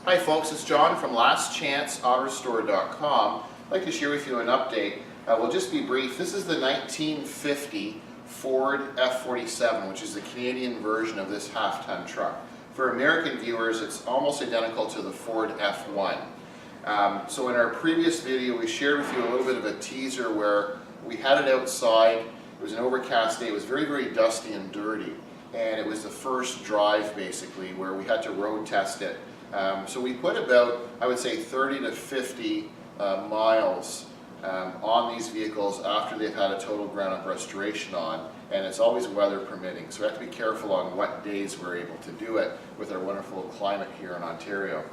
Hi folks, it's John from lastchanceautorestore.com. I'd like to share with you an update. We'll just be brief. This is the 1950 Ford F47, which is the Canadian version of this half-ton truck. For American viewers, it's almost identical to the Ford F1. So in our previous video, we shared with you a little bit of a teaser where we had it outside. It was an overcast day. It was very, very dusty and dirty. And it was the first drive, basically, where we had to road test it. So we put about, I would say, 30 to 50 miles on these vehicles after they've had a total ground-up restoration on, and it's always weather permitting. So we have to be careful on what days we're able to do it with our wonderful climate here in Ontario.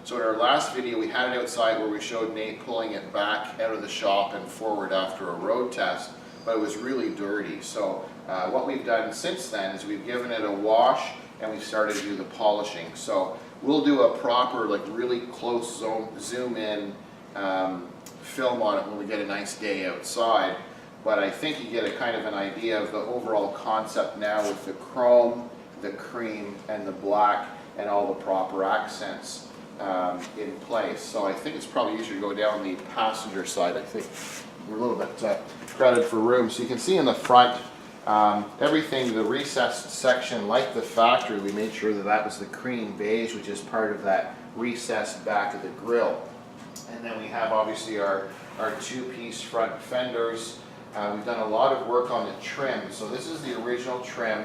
So in our last video, we had it outside where we showed Nate pulling it back out of the shop and forward after a road test, but it was really dirty. So what we've done since then is we've given it a wash and we've started to do the polishing. So we'll do a proper, like really close zoom in film on it when we get a nice day outside. But I think you get a kind of an idea of the overall concept now with the chrome, the cream, and the black, and all the proper accents in place. So I think it's probably easier to go down the passenger side. I think we're a little bit crowded for room. So you can see in the front, everything, the recessed section, like the factory, we made sure that that was the cream beige, which is part of that recessed back of the grille. And then we have obviously our two-piece front fenders. We've done a lot of work on the trim. So this is the original trim.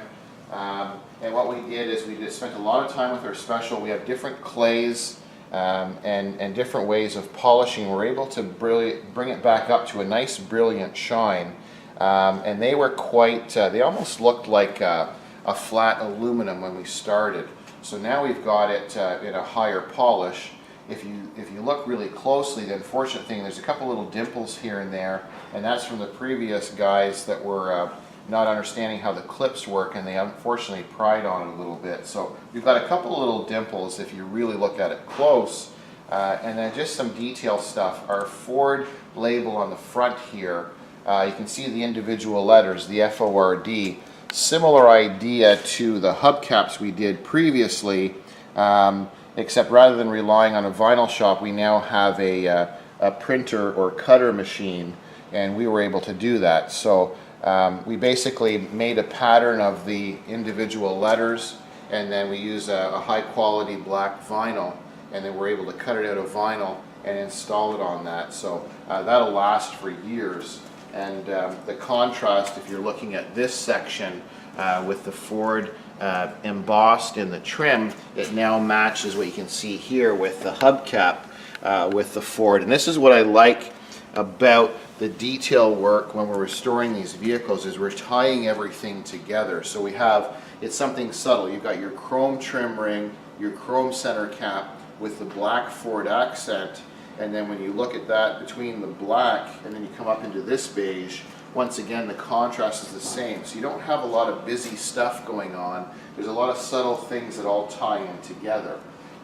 And what we did is we just spent a lot of time with our special. We have different clays and different ways of polishing. We're able to bring it back up to a nice brilliant shine. And they were quite, they almost looked like a flat aluminum when we started. So now we've got it in a higher polish. If you look really closely, the unfortunate thing, there's a couple little dimples here and there, and that's from the previous guys that were not understanding how the clips work, and they unfortunately pried on it a little bit. So we've got a couple little dimples if you really look at it close. And then just some detail stuff. Our Ford label on the front here, you can see the individual letters, the FORD. Similar idea to the hubcaps we did previously, except rather than relying on a vinyl shop, we now have a printer or cutter machine, and we were able to do that. So we basically made a pattern of the individual letters, and then we use a high quality black vinyl, and then we're able to cut it out of vinyl and install it on that. So that'll last for years. And the contrast, if you're looking at this section with the Ford embossed in the trim, it now matches what you can see here with the hubcap with the Ford. And this is what I like about the detail work when we're restoring these vehicles, is we're tying everything together. So we have, it's something subtle. You've got your chrome trim ring, your chrome center cap with the black Ford accent, and then when you look at that between the black and then you come up into this beige, once again the contrast is the same. So you don't have a lot of busy stuff going on. There's a lot of subtle things that all tie in together.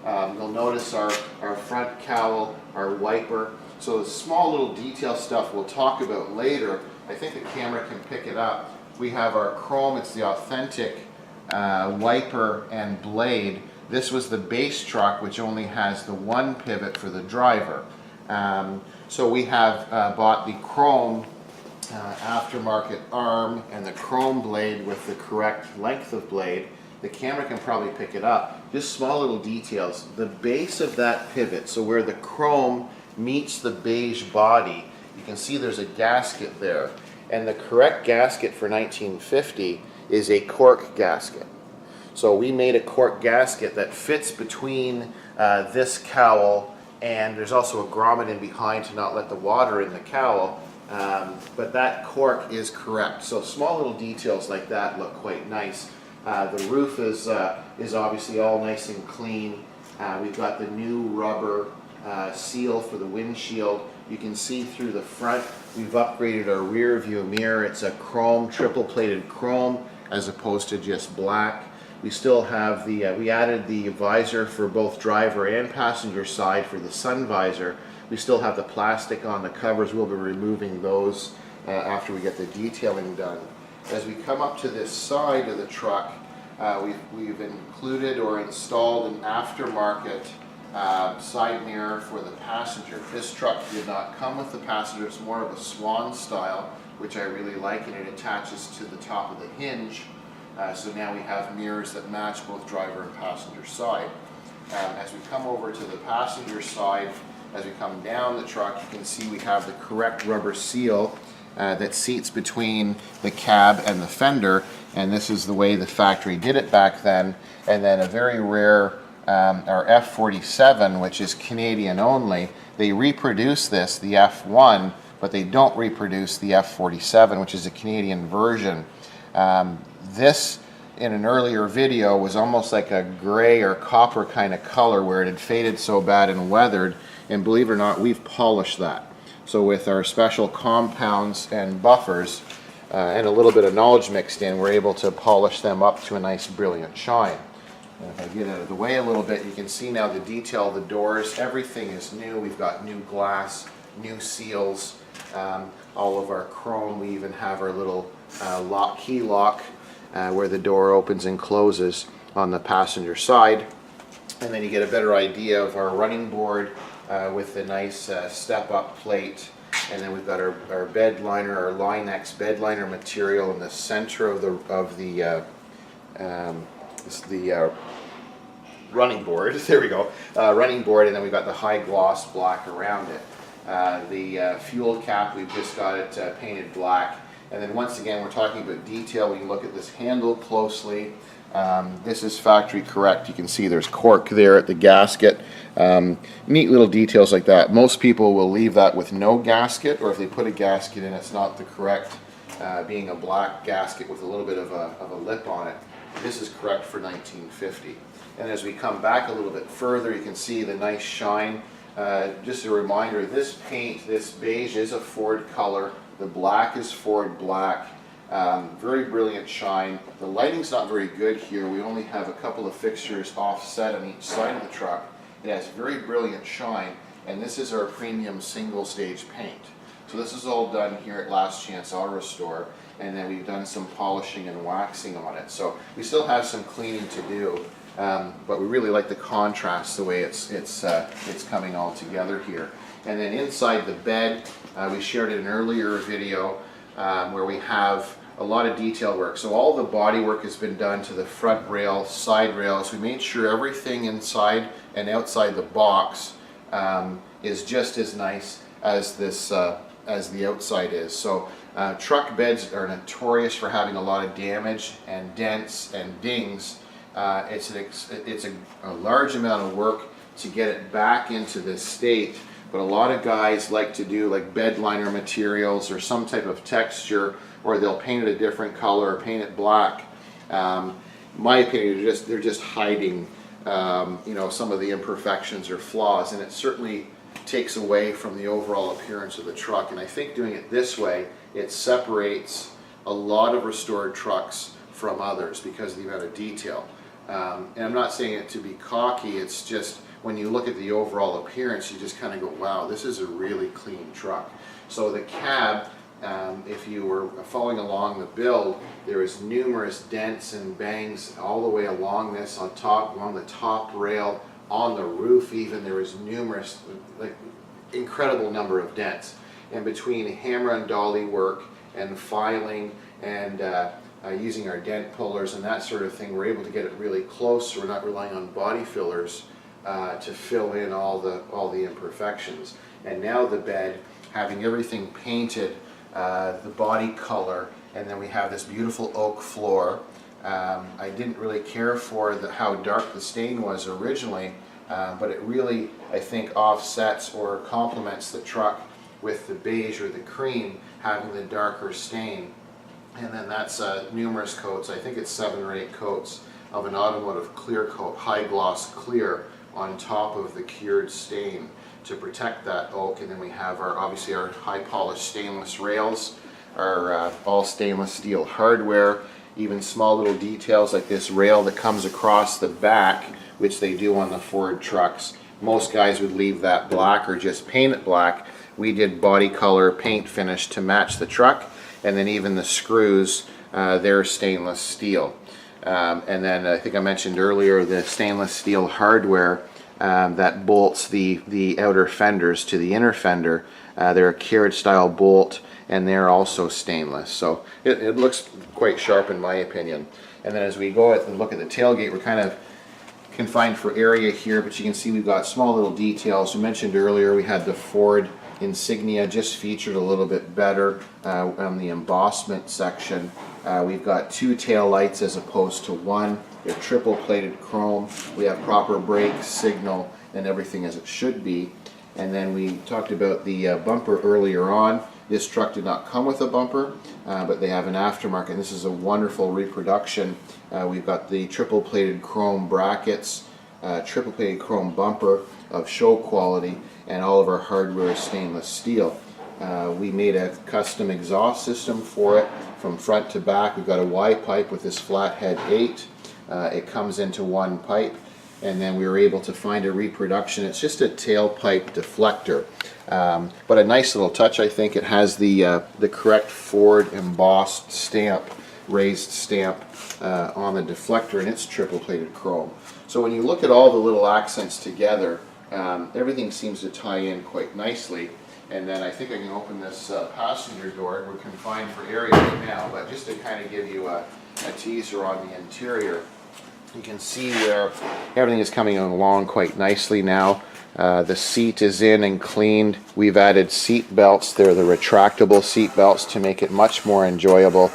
You'll notice our front cowl, our wiper. So the small little detail stuff we'll talk about later. I think the camera can pick it up. We have our chrome, it's the authentic wiper and blade. This was the base truck, which only has the one pivot for the driver. So we have bought the chrome aftermarket arm and the chrome blade with the correct length of blade. The camera can probably pick it up. Just small little details. The base of that pivot, so where the chrome meets the beige body, you can see there's a gasket there. And the correct gasket for 1950 is a cork gasket. So we made a cork gasket that fits between this cowl, and there's also a grommet in behind to not let the water in the cowl, but that cork is correct. So small little details like that look quite nice. The roof is obviously all nice and clean. We've got the new rubber seal for the windshield. You can see through the front. We've upgraded our rear view mirror. It's a chrome, triple plated chrome as opposed to just black. We still have the, we added the visor for both driver and passenger side for the sun visor. We still have the plastic on the covers. We'll be removing those after we get the detailing done. As we come up to this side of the truck, we've included or installed an aftermarket side mirror for the passenger. This truck did not come with the passenger. It's more of a swan style, which I really like, and it attaches to the top of the hinge. So now we have mirrors that match both driver and passenger side. As we come over to the passenger side, as we come down the truck, you can see we have the correct rubber seal that seats between the cab and the fender, and this is the way the factory did it back then. And then a very rare, our F47, which is Canadian only, they reproduce this, the F1, but they don't reproduce the F47, which is a Canadian version. This, in an earlier video, was almost like a gray or copper kind of color where it had faded so bad and weathered, and believe it or not, we've polished that. So with our special compounds and buffers and a little bit of knowledge mixed in, we're able to polish them up to a nice brilliant shine. And if I get out of the way a little bit, you can see now the detail of the doors. Everything is new. We've got new glass, new seals, all of our chrome. We even have our little key lock where the door opens and closes on the passenger side. And then you get a better idea of our running board with the nice step-up plate. And then we've got our bed liner, our Line-X bed liner material in the center of the running board. There we go, running board, and then we've got the high gloss black around it. The fuel cap, we've just got it painted black. And then once again, we're talking about detail. We can look at this handle closely. This is factory correct. You can see there's cork there at the gasket. Neat little details like that. Most people will leave that with no gasket, or if they put a gasket in, it's not the correct, being a black gasket with a little bit of a lip on it. This is correct for 1950. And as we come back a little bit further, you can see the nice shine. Just a reminder, this paint, this beige, is a Ford color. The black is Ford black. Very brilliant shine. The lighting's not very good here. We only have a couple of fixtures offset on each side of the truck. It has very brilliant shine, and this is our premium single stage paint. So this is all done here at Last Chance Auto Restore, and then we've done some polishing and waxing on it. So we still have some cleaning to do, but we really like the contrast, the way it's coming all together here. And then inside the bed, we shared an earlier video where we have a lot of detail work. So all the body work has been done to the front rail, side rails. We made sure everything inside and outside the box is just as nice as this as the outside is. So truck beds are notorious for having a lot of damage and dents and dings. It's a large amount of work to get it back into this state. But a lot of guys like to do like bed liner materials or some type of texture, or they'll paint it a different color or paint it black. My opinion, they're just hiding some of the imperfections or flaws, and it certainly takes away from the overall appearance of the truck. And I think doing it this way, it separates a lot of restored trucks from others because of the amount of detail. And I'm not saying it to be cocky, it's just when you look at the overall appearance, you just kind of go, wow, this is a really clean truck. So the cab, if you were following along the build, there is numerous dents and bangs all the way along this, along the top rail, on the roof even, there is numerous, like incredible number of dents. And between hammer and dolly work and filing and using our dent pullers and that sort of thing, we're able to get it really close, so we're not relying on body fillers to fill in all the imperfections. And now the bed, having everything painted, the body color, and then we have this beautiful oak floor. I didn't really care for how dark the stain was originally, but it really, I think, offsets or complements the truck with the beige or the cream having the darker stain. And then that's numerous coats, I think it's 7 or 8 coats of an automotive clear coat, high gloss clear, on top of the cured stain to protect that oak. And then we have obviously our high polished stainless rails, our all stainless steel hardware, even small little details like this rail that comes across the back, which they do on the Ford trucks. Most guys would leave that black or just paint it black. We did body color paint finish to match the truck, and then even the screws, they're stainless steel. And then I think I mentioned earlier the stainless steel hardware. that bolts the outer fenders to the inner fender. They're a carriage style bolt, and they're also stainless. So it looks quite sharp in my opinion. And then as we go and look at the tailgate, we're kind of confined for area here, but you can see we've got small little details. We mentioned earlier we had the Ford insignia just featured a little bit better on the embossment section. We've got 2 tail lights as opposed to 1. They're triple plated chrome. We have proper brake, signal, and everything as it should be. And then we talked about the bumper earlier on. This truck did not come with a bumper, but they have an aftermarket. This is a wonderful reproduction. We've got the triple plated chrome brackets, triple plated chrome bumper of show quality, and all of our hardware is stainless steel. We made a custom exhaust system for it from front to back. We've got a Y pipe with this flathead 8. It comes into 1 pipe, and then we were able to find a reproduction. It's just a tailpipe deflector, but a nice little touch. I think it has the correct Ford embossed stamp, raised stamp on the deflector, and it's triple plated chrome. So when you look at all the little accents together, everything seems to tie in quite nicely. And then I think I can open this passenger door. We're confined for area right now, but just to kind of give you a teaser on the interior, you can see where everything is coming along quite nicely now. The seat is in and cleaned. We've added seat belts. They're the retractable seat belts to make it much more enjoyable.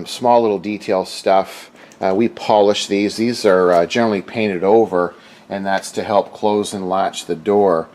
Small little detail stuff. We polish these. These are generally painted over, and that's to help close and latch the door.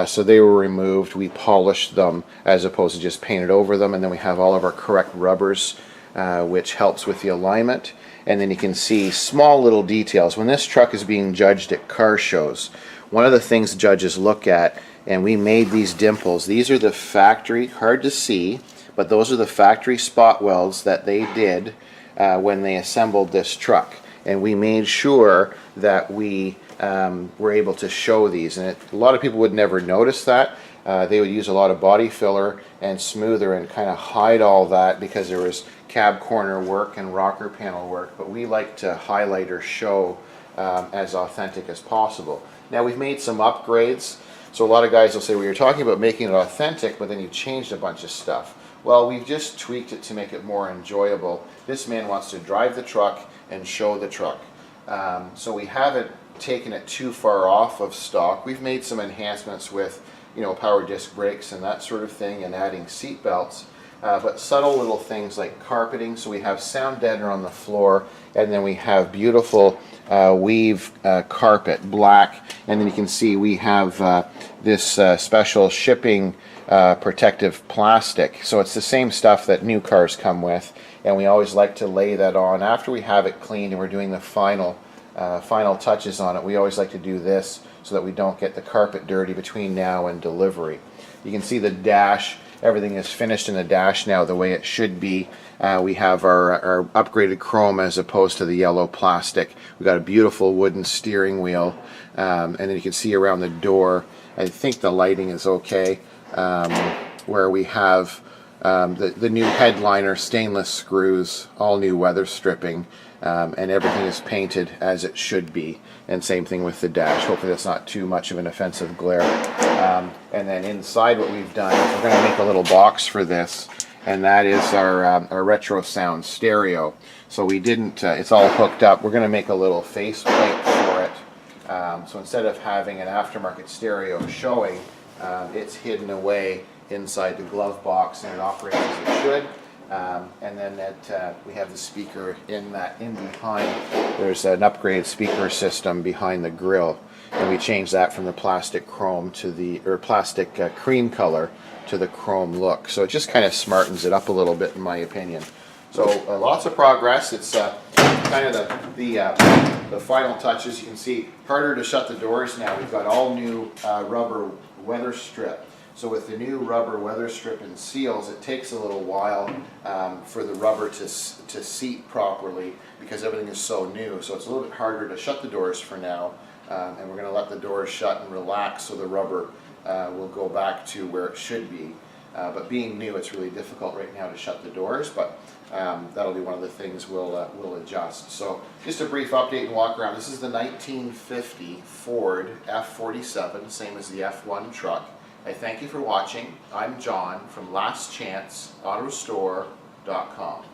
So they were removed. We polished them as opposed to just painted over them, and then we have all of our correct rubbers, which helps with the alignment. And then you can see small little details. When this truck is being judged at car shows, one of the things judges look at, and we made these dimples. These are the factory, hard to see, but those are the factory spot welds that they did when they assembled this truck. And we made sure that we were able to show these. And a lot of people would never notice that. They would use a lot of body filler and smoother and kind of hide all that because there was cab corner work and rocker panel work, but we like to highlight or show as authentic as possible. Now we've made some upgrades, so a lot of guys will say, well, you're talking about making it authentic, but then you changed a bunch of stuff. Well, we've just tweaked it to make it more enjoyable. This man wants to drive the truck and show the truck. So we haven't taken it too far off of stock. We've made some enhancements with, you know, power disc brakes and that sort of thing, and adding seat belts. But subtle little things like carpeting. So we have sound deadener on the floor, and then we have beautiful weave carpet, black, and then you can see we have this special shipping protective plastic. So it's the same stuff that new cars come with, and we always like to lay that on after we have it cleaned and we're doing the final touches on it. We always like to do this so that we don't get the carpet dirty between now and delivery. You can see the dash. Everything is finished in the dash now the way it should be. We have our upgraded chrome as opposed to the yellow plastic. We've got a beautiful wooden steering wheel, and then you can see around the door, I think the lighting is okay, where we have the new headliner stainless screws, all new weather stripping, and everything is painted as it should be. And same thing with the dash. Hopefully that's not too much of an offensive glare. And then inside what we've done, we're going to make a little box for this, and that is our retro sound stereo. So we didn't, it's all hooked up. We're going to make a little face plate for it. So instead of having an aftermarket stereo showing, it's hidden away inside the glove box, and it operates as it should. And then we have the speaker in behind. There's an upgraded speaker system behind the grill, and we changed that from the plastic chrome to the plastic cream color to the chrome look. So it just kind of smartens it up a little bit, in my opinion. So lots of progress. It's kind of the final touches. You can see harder to shut the doors now. We've got all new rubber weather strip. So with the new rubber weather strip and seals, it takes a little while for the rubber to seat properly because everything is so new. So it's a little bit harder to shut the doors for now, and we're going to let the doors shut and relax so the rubber will go back to where it should be. But being new, it's really difficult right now to shut the doors, but that'll be one of the things we'll adjust. So just a brief update and walk around. This is the 1950 Ford F47, same as the F1 truck. I thank you for watching. I'm John from lastchanceautorestore.com.